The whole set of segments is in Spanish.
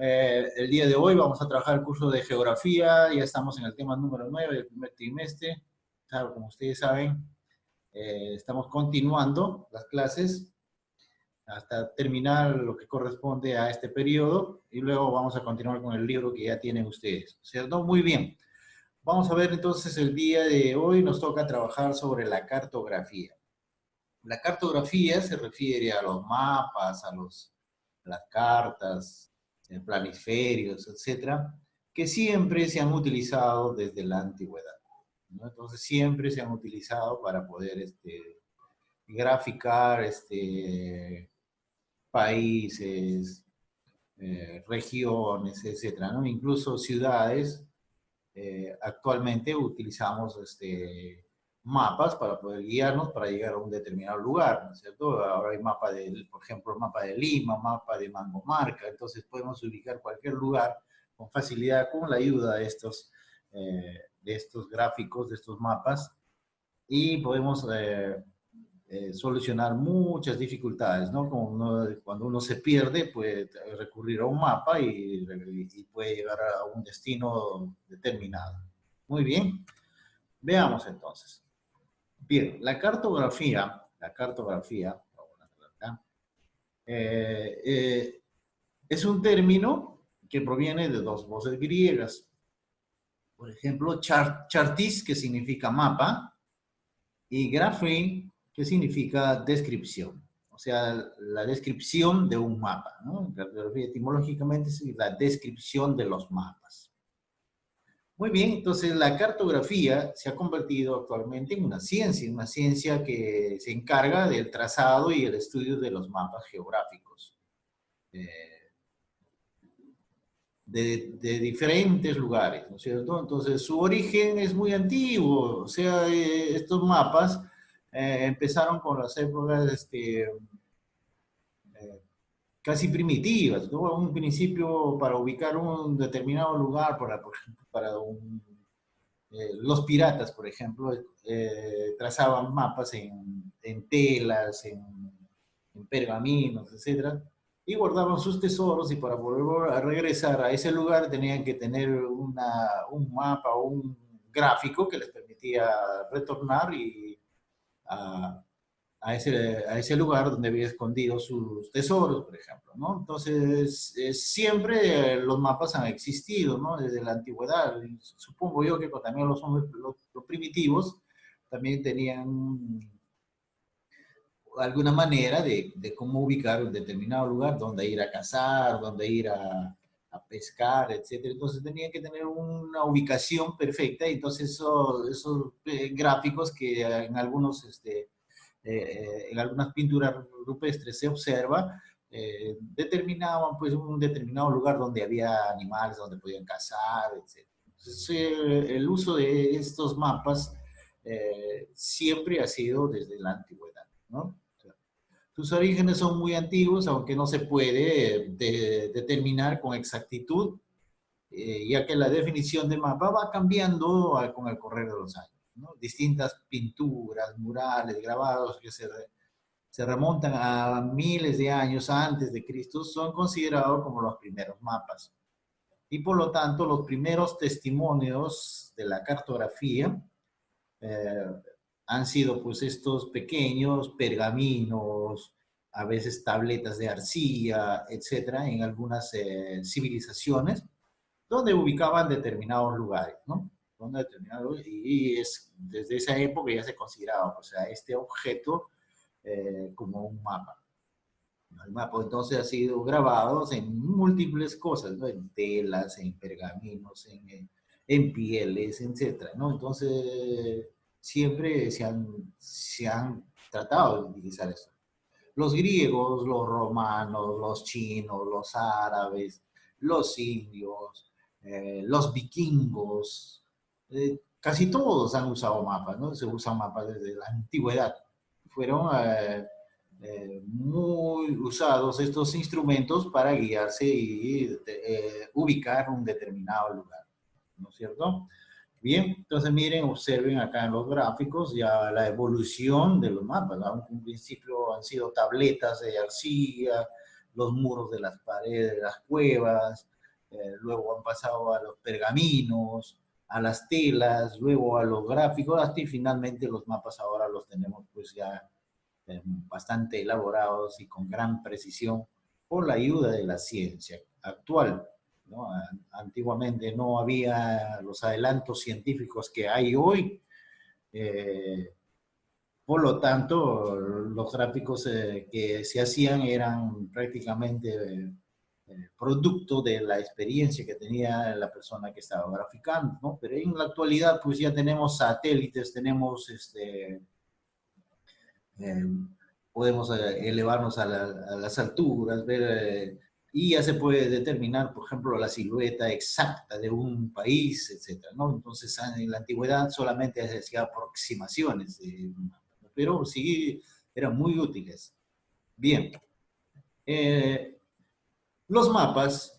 El día de hoy vamos a trabajar el curso de geografía, ya estamos en el tema número 9 del primer trimestre. Claro, como ustedes saben, estamos continuando las clases hasta terminar lo que corresponde a este periodo y luego vamos a continuar con el libro que ya tienen ustedes, ¿cierto? Muy bien. Vamos a ver entonces el día de hoy nos toca trabajar sobre la cartografía. La cartografía se refiere a los mapas, las cartas, planisferios, etcétera, que siempre se han utilizado desde la antigüedad, ¿no? Entonces siempre se han utilizado para poder graficar países, regiones, etcétera, ¿no? Incluso ciudades. Actualmente utilizamos mapas para poder guiarnos para llegar a un determinado lugar, ¿no es cierto? Ahora hay mapa por ejemplo, mapa de Lima, mapa de Mangomarca, entonces podemos ubicar cualquier lugar con facilidad con la ayuda de estos gráficos, de estos mapas, y podemos solucionar muchas dificultades, ¿no? Cuando uno se pierde, puede recurrir a un mapa y puede llegar a un destino determinado. Muy bien, veamos entonces. Bien, la cartografía, es un término que proviene de dos voces griegas. Por ejemplo, chartis, que significa mapa, y graphy, que significa descripción. O sea, la descripción de un mapa, ¿no? Cartografía etimológicamente es la descripción de los mapas. Muy bien, entonces la cartografía se ha convertido actualmente en una ciencia que se encarga del trazado y el estudio de los mapas geográficos de diferentes lugares, ¿no es cierto? Entonces su origen es muy antiguo, o sea, estos mapas empezaron con las épocas casi primitivas, ¿no? Un principio para ubicar un determinado lugar, por ejemplo, los piratas, por ejemplo, trazaban mapas en telas, en pergaminos, etcétera, y guardaban sus tesoros, y para volver a regresar a ese lugar tenían que tener un mapa o un gráfico que les permitía retornar a ese lugar donde había escondido sus tesoros, por ejemplo, ¿no? Entonces, siempre los mapas han existido, ¿no? Desde la antigüedad. Supongo yo que también los hombres, los primitivos, también tenían alguna manera de cómo ubicar un determinado lugar, donde ir a cazar, donde ir a pescar, etcétera. Entonces tenían que tener una ubicación perfecta, y entonces esos gráficos que en en algunas pinturas rupestres se observa, determinaban pues un determinado lugar donde había animales, donde podían cazar, etc. Entonces, el uso de estos mapas siempre ha sido desde la antigüedad, ¿no? Sus orígenes son muy antiguos, aunque no se puede determinar con exactitud, ya que la definición de mapa va cambiando con el correr de los años, ¿no? Distintas pinturas, murales, grabados que se remontan a miles de años antes de Cristo son considerados como los primeros mapas. Y por lo tanto, los primeros testimonios de la cartografía eh, han sido pues estos pequeños pergaminos, a veces tabletas de arcilla, etcétera, en algunas civilizaciones, donde ubicaban determinados lugares, ¿no? Y desde esa época ya se consideraba, o sea, este objeto como un mapa. El mapa entonces ha sido grabado en múltiples cosas, ¿no? En telas, en pergaminos, en pieles, etcétera, ¿no? Entonces, siempre se han tratado de utilizar eso. Los griegos, los romanos, los chinos, los árabes, los indios, los vikingos, casi todos han usado mapas, ¿no? Se usan mapas desde la antigüedad. Fueron muy usados estos instrumentos para guiarse y ubicar un determinado lugar, ¿no es cierto? Bien, entonces miren, observen acá en los gráficos ya la evolución de los mapas, ¿no? En principio han sido tabletas de arcilla, los muros de las paredes de las cuevas, luego han pasado a los pergaminos, a las telas, luego a los gráficos, hasta y finalmente los mapas ahora los tenemos pues ya bastante elaborados y con gran precisión por la ayuda de la ciencia actual, ¿no? Antiguamente no había los adelantos científicos que hay hoy, eh, por lo tanto, los gráficos que se hacían eran prácticamente producto de la experiencia que tenía la persona que estaba graficando, ¿no? Pero en la actualidad, pues ya tenemos satélites, tenemos eh, podemos elevarnos a las alturas, ver, y ya se puede determinar, por ejemplo, la silueta exacta de un país, etcétera, ¿no? Entonces, en la antigüedad solamente se hacía aproximaciones, pero sí eran muy útiles. Bien, eh, los mapas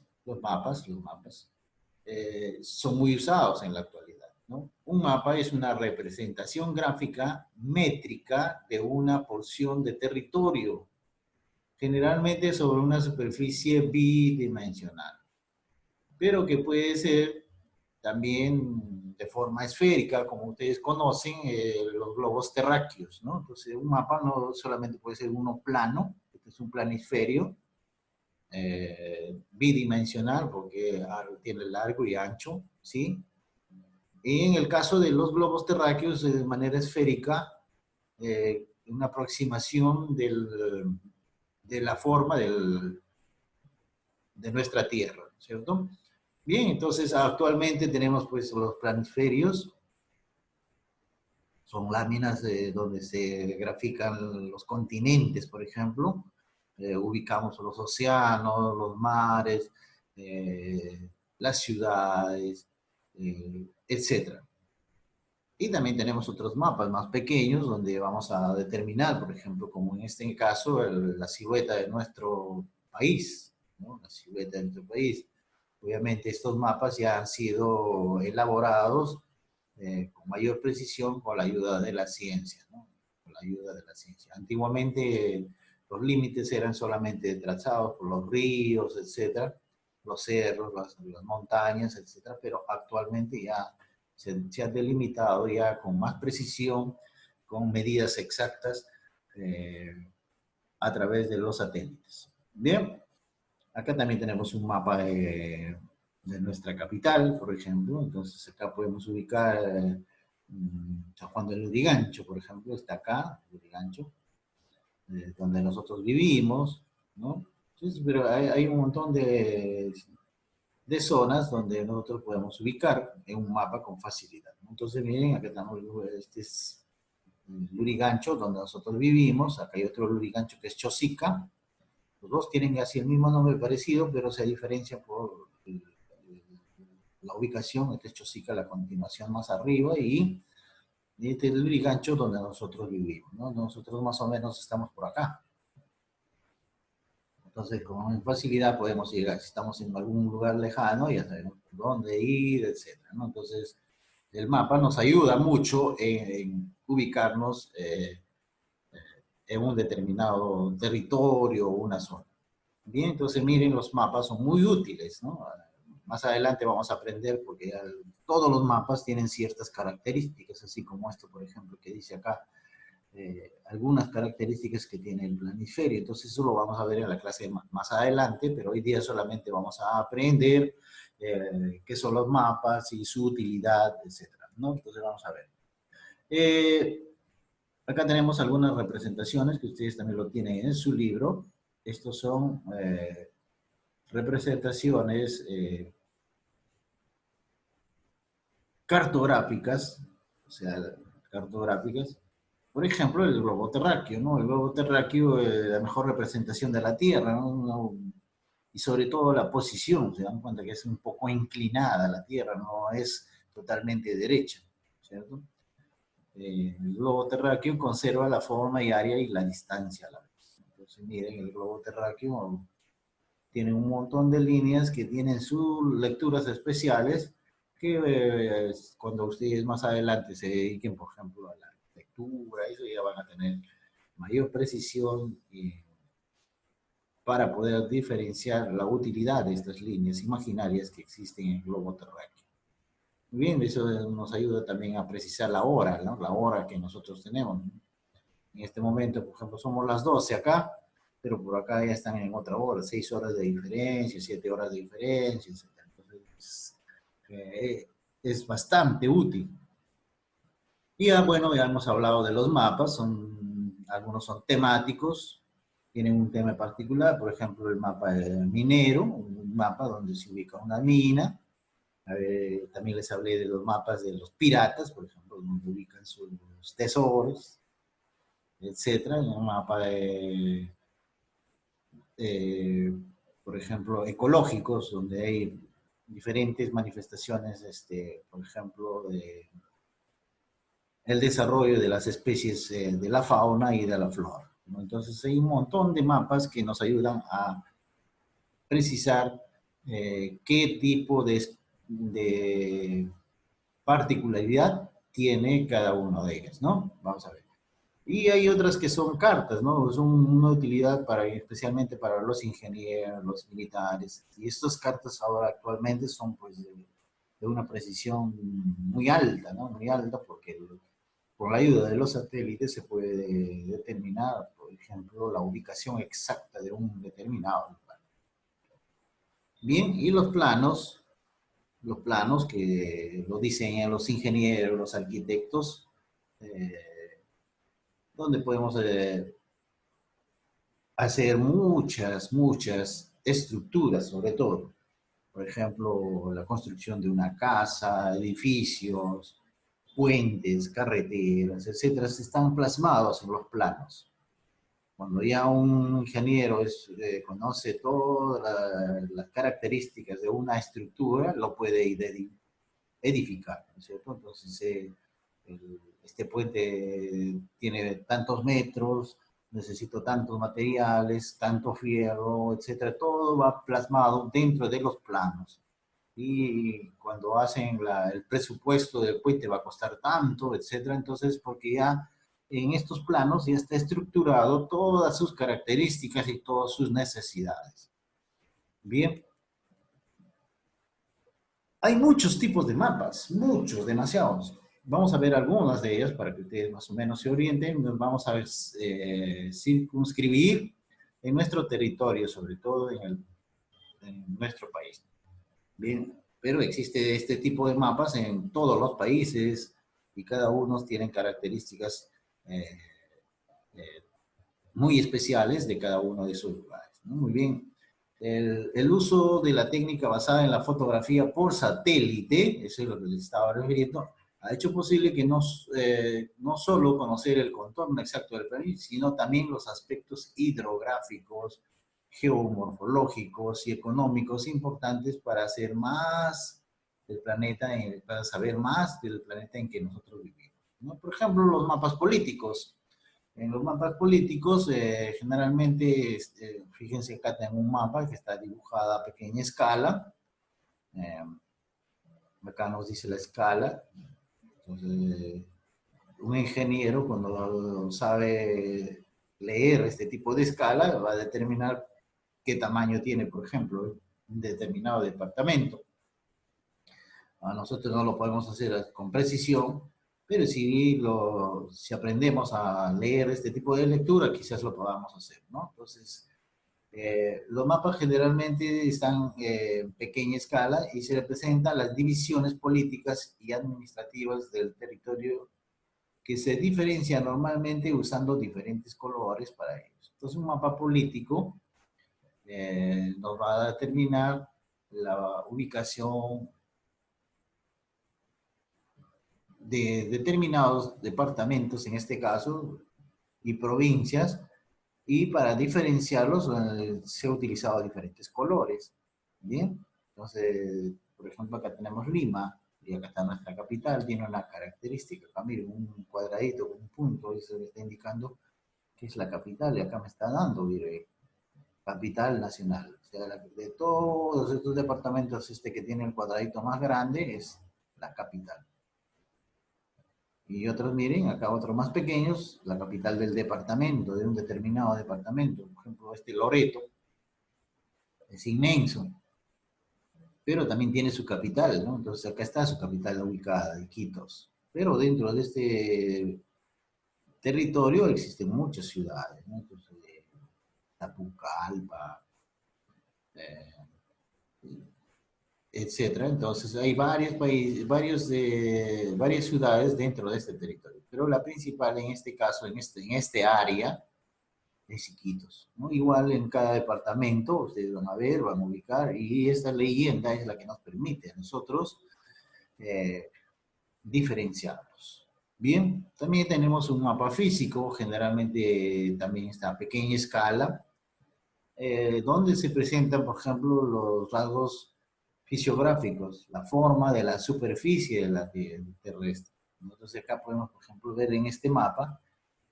son muy usados en la actualidad, ¿no? Un mapa es una representación gráfica métrica de una porción de territorio, generalmente sobre una superficie bidimensional, pero que puede ser también de forma esférica, como ustedes conocen, los globos terráqueos, ¿no? Entonces, un mapa no solamente puede ser uno plano, este es un planisferio, bidimensional, porque tiene largo y ancho, ¿sí? Y en el caso de los globos terráqueos, de manera esférica, una aproximación de la forma de nuestra Tierra, ¿cierto? Bien, entonces actualmente tenemos pues los planisferios, son láminas donde se grafican los continentes, por ejemplo, ubicamos los océanos, los mares, las ciudades, etcétera. Y también tenemos otros mapas más pequeños donde vamos a determinar, por ejemplo, como en este caso, la silueta de nuestro país, ¿no? La silueta de nuestro país. Obviamente estos mapas ya han sido elaborados con mayor precisión con la ayuda de la ciencia, ¿no? Con la ayuda de la ciencia. Antiguamente los límites eran solamente trazados por los ríos, etcétera, los cerros, las montañas, etcétera, pero actualmente ya se ha delimitado ya con más precisión, con medidas exactas a través de los satélites. Bien, acá también tenemos un mapa de nuestra capital, por ejemplo. Entonces acá podemos ubicar San Juan del Lurigancho, por ejemplo, está acá, Lurigancho, donde nosotros vivimos, ¿no? Entonces, pero hay un montón de zonas donde nosotros podemos ubicar en un mapa con facilidad, ¿no? Entonces, miren, acá estamos, este es Lurigancho, donde nosotros vivimos. Acá hay otro Lurigancho que es Chosica. Los dos tienen así el mismo nombre parecido, pero se diferencia por la ubicación. Este es Chosica, la continuación más arriba, y este es el Lurigancho donde nosotros vivimos, ¿no? Nosotros más o menos estamos por acá. Entonces, con facilidad podemos llegar. Si estamos en algún lugar lejano, ya sabemos dónde ir, etc., ¿no? Entonces, el mapa nos ayuda mucho en ubicarnos en un determinado territorio o una zona. Bien, entonces miren, los mapas son muy útiles, ¿no? Más adelante vamos a aprender porque ya todos los mapas tienen ciertas características, así como esto, por ejemplo, que dice acá, algunas características que tiene el planisferio. Entonces eso lo vamos a ver en la clase más adelante, pero hoy día solamente vamos a aprender qué son los mapas y su utilidad, etcétera, ¿no? Entonces vamos a ver. Acá tenemos algunas representaciones que ustedes también lo tienen en su libro. Estos son representaciones cartográficas, o sea, cartográficas. Por ejemplo, el globo terráqueo, ¿no? El globo terráqueo es la mejor representación de la Tierra, ¿no? Y sobre todo la posición, se dan cuenta que es un poco inclinada la Tierra, no es totalmente derecha, ¿cierto? El globo terráqueo conserva la forma y área y la distancia a la vez. Entonces, miren, el globo terráqueo tiene un montón de líneas que tienen sus lecturas especiales que cuando ustedes más adelante se dediquen, por ejemplo, a la arquitectura, eso ya van a tener mayor precisión para poder diferenciar la utilidad de estas líneas imaginarias que existen en el globo terráqueo. Muy bien, eso nos ayuda también a precisar la hora, ¿no? La hora que nosotros tenemos. En este momento, por ejemplo, somos las 12 acá, pero por acá ya están en otra hora, 6 horas de diferencia, 7 horas de diferencia, etc. Entonces, es bastante útil. Y ya, bueno, ya hemos hablado de los mapas, algunos son temáticos, tienen un tema particular, por ejemplo, el mapa minero, un mapa donde se ubica una mina. También les hablé de los mapas de los piratas, por ejemplo, donde ubican sus tesoros, etcétera. Un mapa por ejemplo, ecológicos, donde hay diferentes manifestaciones, por ejemplo, el desarrollo de las especies de la fauna y de la flora, ¿no? Entonces hay un montón de mapas que nos ayudan a precisar qué tipo de particularidad tiene cada uno de ellas, ¿no? Vamos a ver. Y hay otras que son cartas, ¿no? Son una utilidad para, especialmente para los ingenieros, los militares. Y estas cartas ahora actualmente son pues de una precisión muy alta, ¿no? Muy alta porque con la ayuda de los satélites se puede determinar, por ejemplo, la ubicación exacta de un determinado lugar. Bien, y los planos que lo diseñan los ingenieros, los arquitectos, donde podemos hacer muchas estructuras, sobre todo. Por ejemplo, la construcción de una casa, edificios, puentes, carreteras, etcétera, están plasmados en los planos. Cuando ya un ingeniero conoce todas las características de una estructura, lo puede edificar, ¿no es cierto? Entonces, este puente tiene tantos metros, necesito tantos materiales, tanto fierro, etcétera. Todo va plasmado dentro de los planos. Y cuando hacen el presupuesto del puente va a costar tanto, etcétera. Entonces, porque ya en estos planos ya está estructurado todas sus características y todas sus necesidades. Bien. Hay muchos tipos de mapas, muchos, demasiados. Vamos a ver algunas de ellas para que ustedes más o menos se orienten. Nos vamos a ver, circunscribir en nuestro territorio, sobre todo en nuestro país. Bien, pero existe este tipo de mapas en todos los países y cada uno tiene características eh, eh, muy especiales de cada uno de esos lugares, ¿no? Muy bien. El uso de la técnica basada en la fotografía por satélite, eso es lo que les estaba refiriendo, ha hecho posible que no solo conocer el contorno exacto del planeta, sino también los aspectos hidrográficos, geomorfológicos y económicos importantes para hacer más del planeta, para saber más del planeta en que nosotros vivimos, ¿no? Por ejemplo, los mapas políticos. En los mapas políticos, generalmente, fíjense acá tengo un mapa que está dibujado a pequeña escala. Eh, Acá nos dice la escala. Entonces, un ingeniero, cuando sabe leer este tipo de escala, va a determinar qué tamaño tiene, por ejemplo, un determinado departamento. A nosotros no lo podemos hacer con precisión, pero si aprendemos a leer este tipo de lectura, quizás lo podamos hacer, ¿no? Entonces, los mapas generalmente están en pequeña escala y se representan las divisiones políticas y administrativas del territorio que se diferencia normalmente usando diferentes colores para ellos. Entonces, un mapa político nos va a determinar la ubicación de determinados departamentos, en este caso, y provincias, y para diferenciarlos se han utilizado diferentes colores. Bien, entonces, por ejemplo, acá tenemos Lima, y acá está nuestra capital, tiene una característica. Acá miren, un cuadradito con un punto, eso me está indicando que es la capital, y acá me está dando, mire, capital nacional. O sea, de todos estos departamentos, este que tiene el cuadradito más grande es la capital. Y otros, miren, acá otros más pequeños, la capital del departamento, de un determinado departamento, por ejemplo, Loreto. es inmenso, pero también tiene su capital, ¿no? Entonces acá está su capital ubicada, Iquitos. Pero dentro de este territorio existen muchas ciudades, ¿no? Entonces, Tapucalpa, eh, etcétera. Entonces hay varios países, varias ciudades dentro de este territorio. Pero la principal en este caso, en este área, es Iquitos, ¿no? Igual en cada departamento, ustedes van a ver, van a ubicar, y esta leyenda es la que nos permite a nosotros eh, diferenciarlos. Bien, también tenemos un mapa físico, generalmente también está a pequeña escala, donde se presentan, por ejemplo, los rasgos fisiográficos, la forma de la superficie de la terrestre. Entonces acá podemos, por ejemplo, ver en este mapa,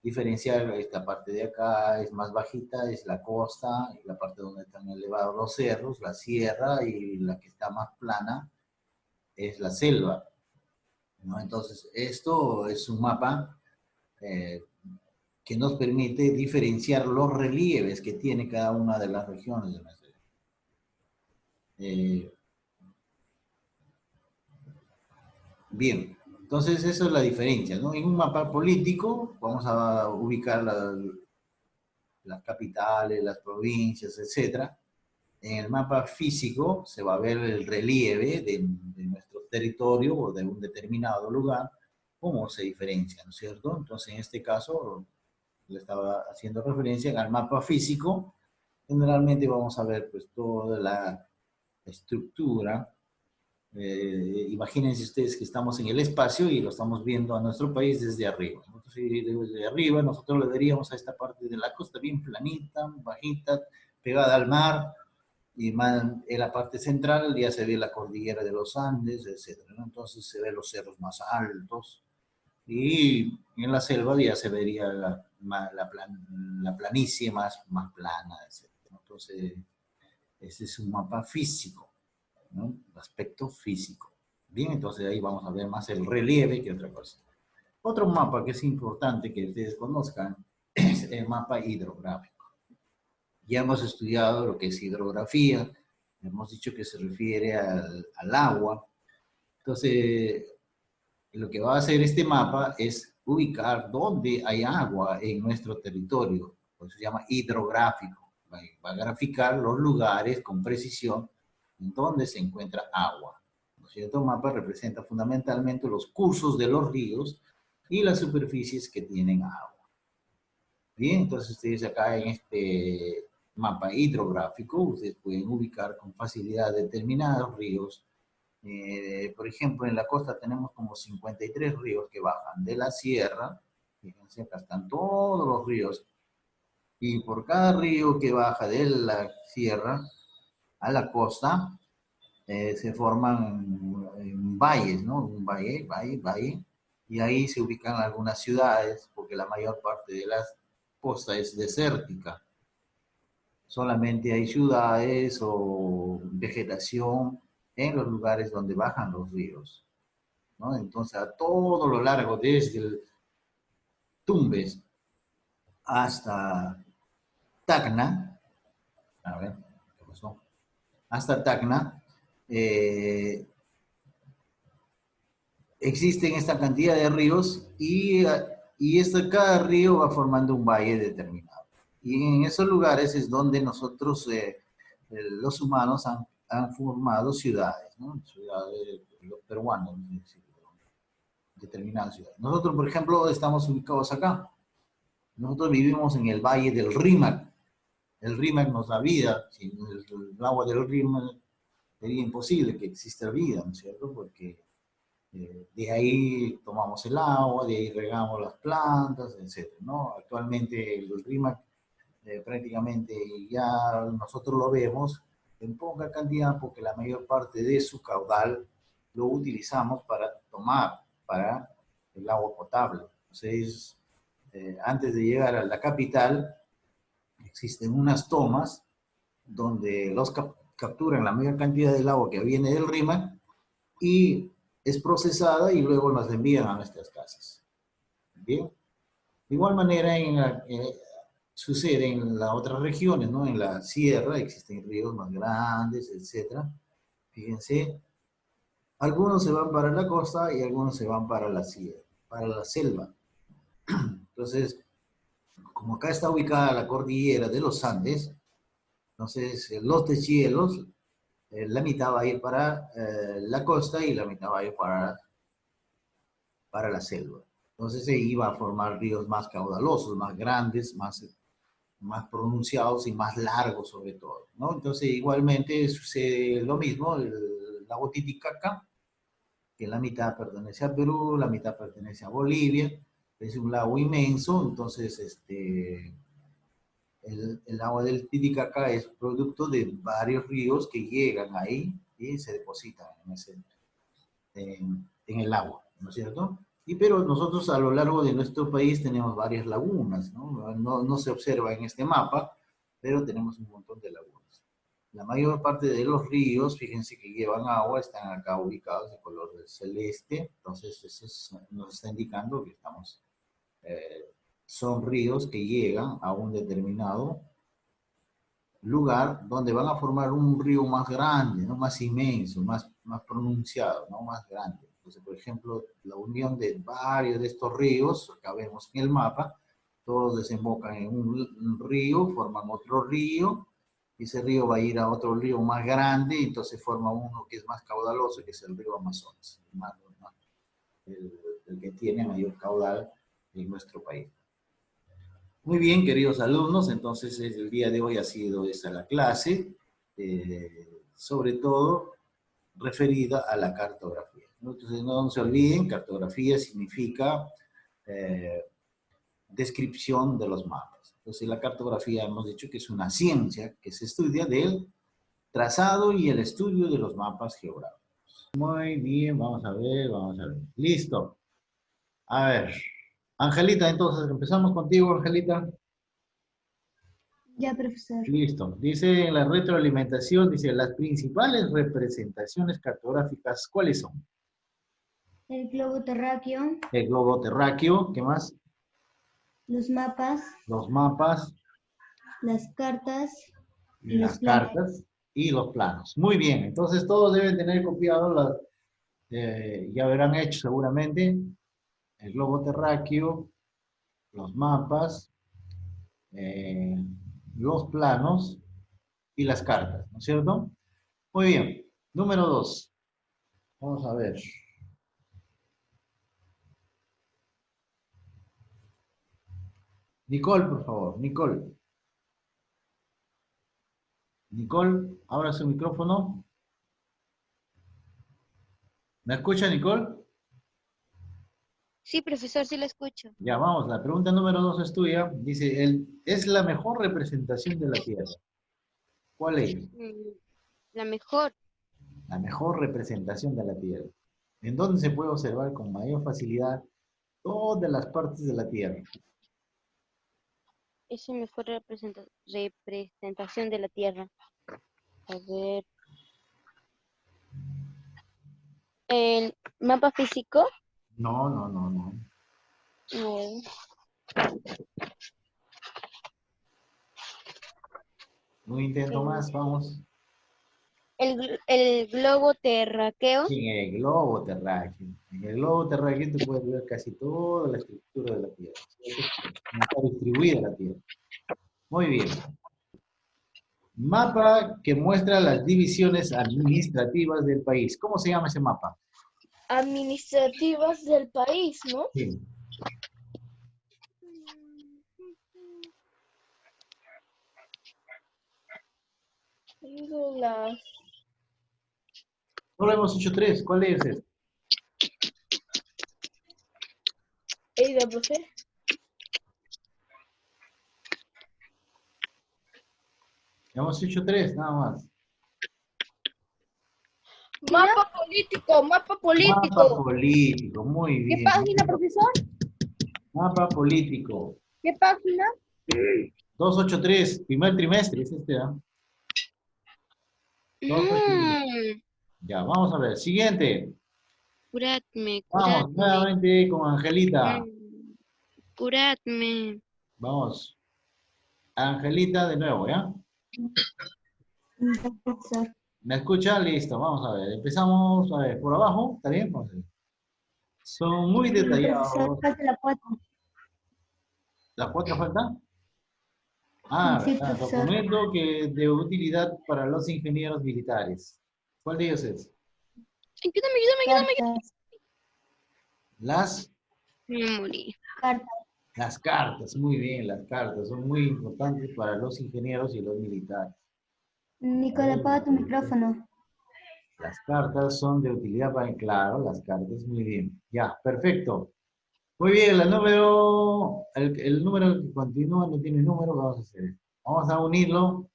diferenciar esta parte de acá, es más bajita, es la costa, y la parte donde están elevados los cerros, la sierra, y la que está más plana es la selva, ¿no? Entonces, esto es un mapa eh, que nos permite diferenciar los relieves que tiene cada una de las regiones de nuestra. Eh, bien, entonces eso es la diferencia, ¿no? En un mapa político vamos a ubicar las capitales, las provincias, etcétera. En el mapa físico se va a ver el relieve de nuestro territorio o de un determinado lugar, cómo se diferencia, ¿no es cierto? Entonces, en este caso, le estaba haciendo referencia al mapa físico. Generalmente vamos a ver pues toda la estructura. Imagínense ustedes que estamos en el espacio y lo estamos viendo a nuestro país desde arriba. Entonces, desde arriba nosotros le veríamos a esta parte de la costa bien planita, bajita, pegada al mar, y más en la parte central ya se ve la cordillera de los Andes, etc., ¿no? Entonces se ven los cerros más altos, y en la selva ya se vería la planicie más plana, etc. Entonces, ese es un mapa físico, ¿no? Aspecto físico. Bien, entonces ahí vamos a ver más el relieve que otra cosa. Otro mapa que es importante que ustedes conozcan es el mapa hidrográfico. Ya hemos estudiado lo que es hidrografía, hemos dicho que se refiere al agua. Entonces, lo que va a hacer este mapa es ubicar dónde hay agua en nuestro territorio, por eso se llama hidrográfico. Va a graficar los lugares con precisión en donde se encuentra agua. ¿No es cierto? El mapa representa fundamentalmente los cursos de los ríos y las superficies que tienen agua. Bien, entonces ustedes acá en este mapa hidrográfico, ustedes pueden ubicar con facilidad determinados ríos. Por ejemplo, en la costa tenemos como 53 ríos que bajan de la sierra. Fíjense, acá están todos los ríos. Y por cada río que baja de la sierra a la costa, se forman valles, ¿no? Un valle. Y ahí se ubican algunas ciudades, porque la mayor parte de la costa es desértica. Solamente hay ciudades o vegetación en los lugares donde bajan los ríos, ¿no? Entonces, a todo lo largo, desde el Tumbes hasta Tacna, a ver, ¿qué pasó? Hasta Tacna, existen esta cantidad de ríos y cada río va formando un valle determinado. Y en esos lugares es donde nosotros, los humanos, han formado ciudades, ¿no? Ciudades, los peruanos, determinadas ciudades. Nosotros, por ejemplo, estamos ubicados acá. Nosotros vivimos en el valle del Rímac. El Rímac nos da vida. Sin el agua del Rímac sería imposible que exista vida, ¿no es cierto? Porque de ahí tomamos el agua, de ahí regamos las plantas, etc., ¿no? Actualmente el Rímac prácticamente ya nosotros lo vemos en poca cantidad porque la mayor parte de su caudal lo utilizamos para tomar, para el agua potable. Entonces, antes de llegar a la capital, existen unas tomas donde los capturan la mayor cantidad del agua que viene del Rímac y es procesada y luego nos envían a nuestras casas. Bien. De igual manera, sucede en las otras regiones, ¿no? En la sierra existen ríos más grandes, etcétera. Fíjense, algunos se van para la costa y algunos se van para la sierra, para la selva. Entonces, como acá está ubicada la cordillera de los Andes, entonces los deshielos, la mitad va a ir para la costa y la mitad va a ir para la selva. Entonces se iba a formar ríos más caudalosos, más grandes, más pronunciados y más largos sobre todo, ¿no? Entonces igualmente sucede lo mismo, el lago Titicaca, que la mitad pertenece a Perú, la mitad pertenece a Bolivia, es un lago inmenso, entonces el agua del Titicaca es producto de varios ríos que llegan ahí y se depositan en el agua, ¿no es cierto? Pero nosotros a lo largo de nuestro país tenemos varias lagunas, ¿no? No se observa en este mapa, pero tenemos un montón de lagunas. La mayor parte de los ríos, fíjense que llevan agua, están acá ubicados de color celeste, entonces nos está indicando que son ríos que llegan a un determinado lugar donde van a formar un río más grande, ¿no? Más inmenso, más pronunciado, ¿no? Más grande. Entonces, por ejemplo, la unión de varios de estos ríos, acá vemos en el mapa, todos desembocan en un río, forman otro río, y ese río va a ir a otro río más grande, y entonces forma uno que es más caudaloso, que es el río Amazonas, el que tiene mayor caudal en nuestro país. Muy bien, queridos alumnos, entonces el día de hoy ha sido esa la clase, sobre todo referida a la cartografía. Entonces no se olviden, cartografía significa descripción de los mapas. Entonces la cartografía hemos dicho que es una ciencia que se estudia del trazado y el estudio de los mapas geográficos. Muy bien, vamos a ver, vamos a ver. Listo. A ver, Angelita, entonces empezamos contigo, Angelita. Ya, profesor. Listo. Dice en la retroalimentación, dice, las principales representaciones cartográficas, ¿cuáles son? El globo terráqueo, El globo terráqueo, ¿qué más? los mapas, Los mapas, las cartas y los las planos. cartas y los planos. Muy bien, entonces todos deben tener copiado, ya habrán hecho seguramente, el globo terráqueo, los mapas, eh, los planos y las cartas, ¿no es cierto? Muy bien. Número 2. Vamos a ver. Nicole, por favor. Nicole. Nicole, abra su micrófono. ¿Me escucha, Nicole? Sí, profesor, sí lo escucho. Ya, vamos. La pregunta número 2 es tuya. Dice, es la mejor representación de la Tierra. ¿Cuál es? La mejor La mejor representación de la Tierra. ¿En dónde se puede observar con mayor facilidad todas las partes de la Tierra? es la mejor representación de la Tierra. A ver, el mapa físico. No, no, no, no. eh, Un intento más, vamos. el globo terráqueo. En el globo terráqueo. En el globo terráqueo tú puedes ver casi toda la estructura de la Tierra. Cómo está distribuida la Tierra. Muy bien. Mapa que muestra las divisiones administrativas del país. ¿Cómo se llama ese mapa? Administrativas del país, ¿no? Sí. Las... Solo hemos hecho 3. ¿Cuál es ese? profe. Hemos hecho 3, nada más. Mapa político, mapa político. Mapa político, muy ¿Qué bien. página, profesor? Mapa político. ¿Qué página? 283, primer trimestre, es este, ¿ah? 283. Ya, vamos a ver. Siguiente. Curadme, Vamos, curadme. nuevamente con Angelita. Curadme. Vamos. Angelita, de nuevo, ¿ya? Ya, profesor. ¿Me escucha? Listo, vamos a ver. Empezamos, a ver, por abajo, ¿está bien? Vamos a ver. Son muy Profesor, detallados. falta la 4. ¿La 4 falta? Ah, Sí, verdad. profesor. Documento que de utilidad para los ingenieros militares. ¿Cuál de ellos es? Cartas. Las Me morí. Cartas. Las cartas, muy bien, las cartas son muy importantes para los ingenieros y los militares. Nicole, apaga tu micrófono. Las cartas son de utilidad para, claro, las cartas, muy bien. Ya, perfecto. Muy bien, el número que continúa no tiene número, vamos a hacer esto. Vamos a unirlo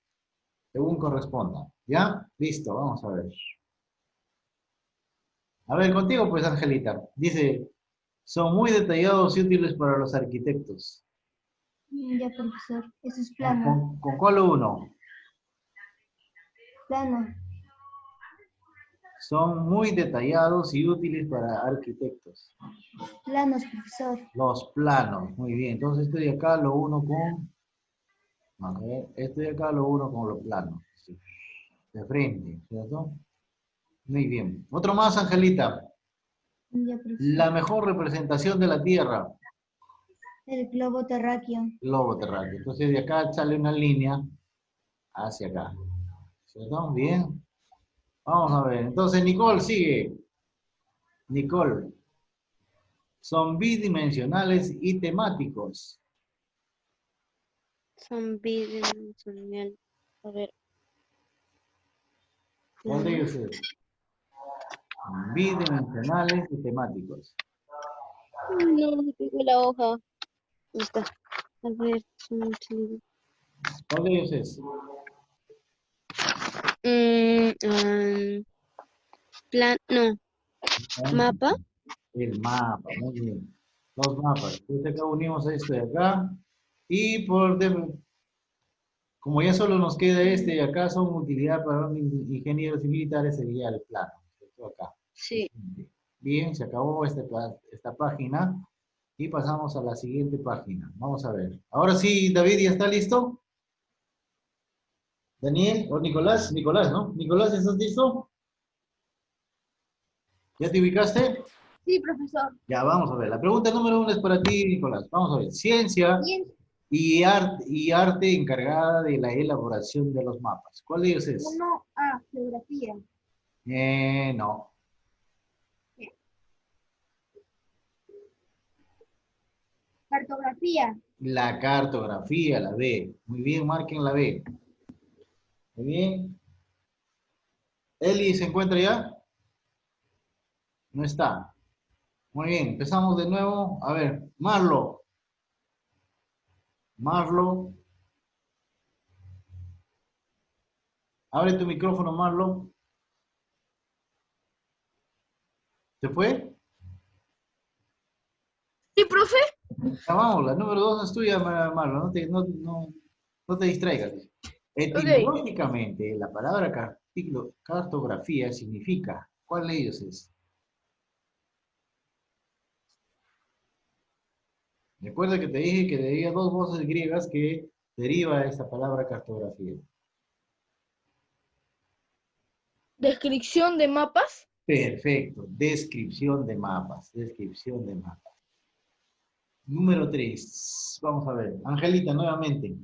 según corresponda. ¿Ya? Listo, vamos a ver. A ver, contigo pues, Angelita. Dice, son muy detallados y útiles para los arquitectos. Ya, profesor. Eso es plano. ¿Con cuál uno? Plano. Son muy detallados y útiles para arquitectos. Planos, profesor. Los planos, muy bien. Entonces esto de acá lo uno con... A ver, esto de acá lo uno con los planos. Sí. De frente, ¿cierto? Muy bien. Otro más, Angelita. Ya, profesor. La mejor representación de la Tierra. El globo terráqueo. Globo terráqueo. Entonces de acá sale una línea hacia acá. ¿Cierto? Bien. Vamos a ver. Entonces Nicole sigue. Nicole. Son bidimensionales y temáticos. Son bidimensionales. A ver. ¿Cuál de ellos es? Bidimensionales y temáticos. No, no tengo la hoja. Ahí está. A ver. ¿Cuál de ellos es? No. Mapa. El mapa, muy bien. Los mapas. Entonces acá unimos esto de acá. Y como ya solo nos queda este de acá, son utilidad para los ingenieros y militares, sería el plano. Esto acá. Sí. Bien, se acabó esta página. Y pasamos a la siguiente página. Vamos a ver. Ahora sí, David, ¿ya está listo? Daniel o Nicolás. Nicolás, ¿no? Nicolás, ¿estás listo? ¿Ya te ubicaste? Sí, profesor. Ya, vamos a ver. La pregunta número 1 es para ti, Nicolás. Vamos a ver. Ciencia Bien. y arte encargada de la elaboración de los mapas. ¿Cuál de ellos es? 1A, geografía. No. Cartografía. La cartografía, la B. Muy bien, marquen la B. Muy bien. ¿Eli se encuentra ya? No está. Muy bien, empezamos de nuevo. A ver, Marlo. Marlo. Abre tu micrófono, Marlo. ¿Se fue? Sí, profe. Ya vamos, la número 2 es tuya, Marlo. No te distraigas. Etimológicamente, la palabra cartografía significa, ¿cuál de ellos es? Recuerda que te dije que debía dos voces griegas que deriva esta palabra cartografía. Descripción de mapas. Perfecto, descripción de mapas, descripción de mapas. Número 3, vamos a ver. Angelita, nuevamente.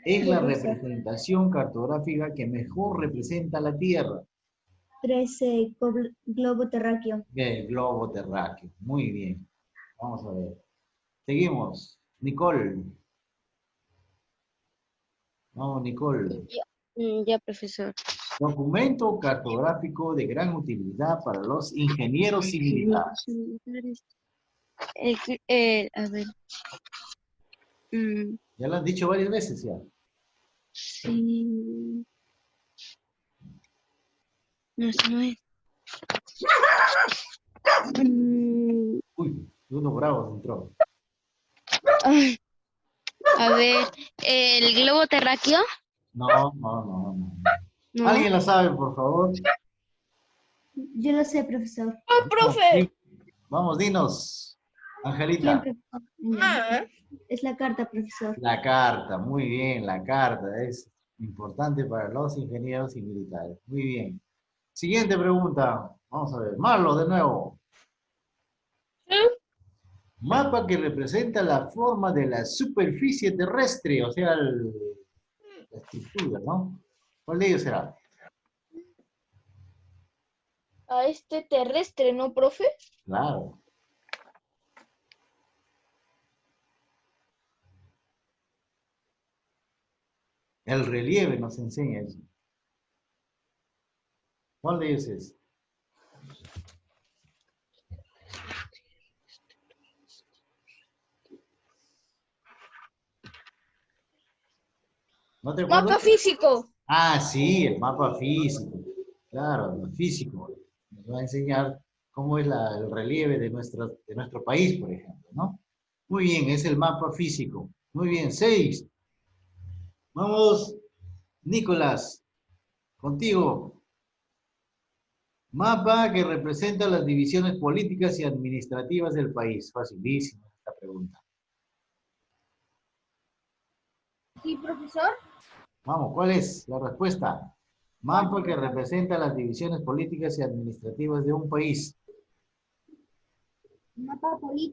Es la representación cartográfica que mejor representa la Tierra. 13. Globo terráqueo. El globo terráqueo. Muy bien. Vamos a ver. Seguimos. Nicole. No, Nicole. Ya, profesor. Documento cartográfico de gran utilidad para los ingenieros y militares. A ver. Ya lo han dicho varias veces ya. Sí. No, eso no es. Uy, uno bravo entró. Ay, a ver, ¿el globo terráqueo? No. No. ¿Alguien la sabe, por favor? Yo lo sé, profesor. ¡Oh, profe! Vamos, dinos. Angelita. profesor? Ah, Es la carta, profesor. La carta, muy bien, la carta es importante para los ingenieros y militares. Muy bien. Siguiente pregunta. Vamos a ver. Marlo, de nuevo. sí. Mapa que representa la forma de la superficie terrestre, o sea, la estructura, ¿no? ¿Cuál de ellos será? A este terrestre, ¿no, profe? Claro. El relieve nos enseña eso. ¿Cuál de ellos es? ¿No te acuerdas? Mapa físico. Ah, sí, el mapa físico. Claro, el físico. Nos va a enseñar cómo es el relieve de nuestro país, por ejemplo, ¿no? Muy bien, es el mapa físico. Muy bien, 6. Vamos, Nicolás, contigo. Mapa que representa las divisiones políticas y administrativas del país. Facilísima esta pregunta. Sí, profesor. Vamos, ¿cuál es la respuesta? Mapa que representa las divisiones políticas y administrativas de un país. Mapa político.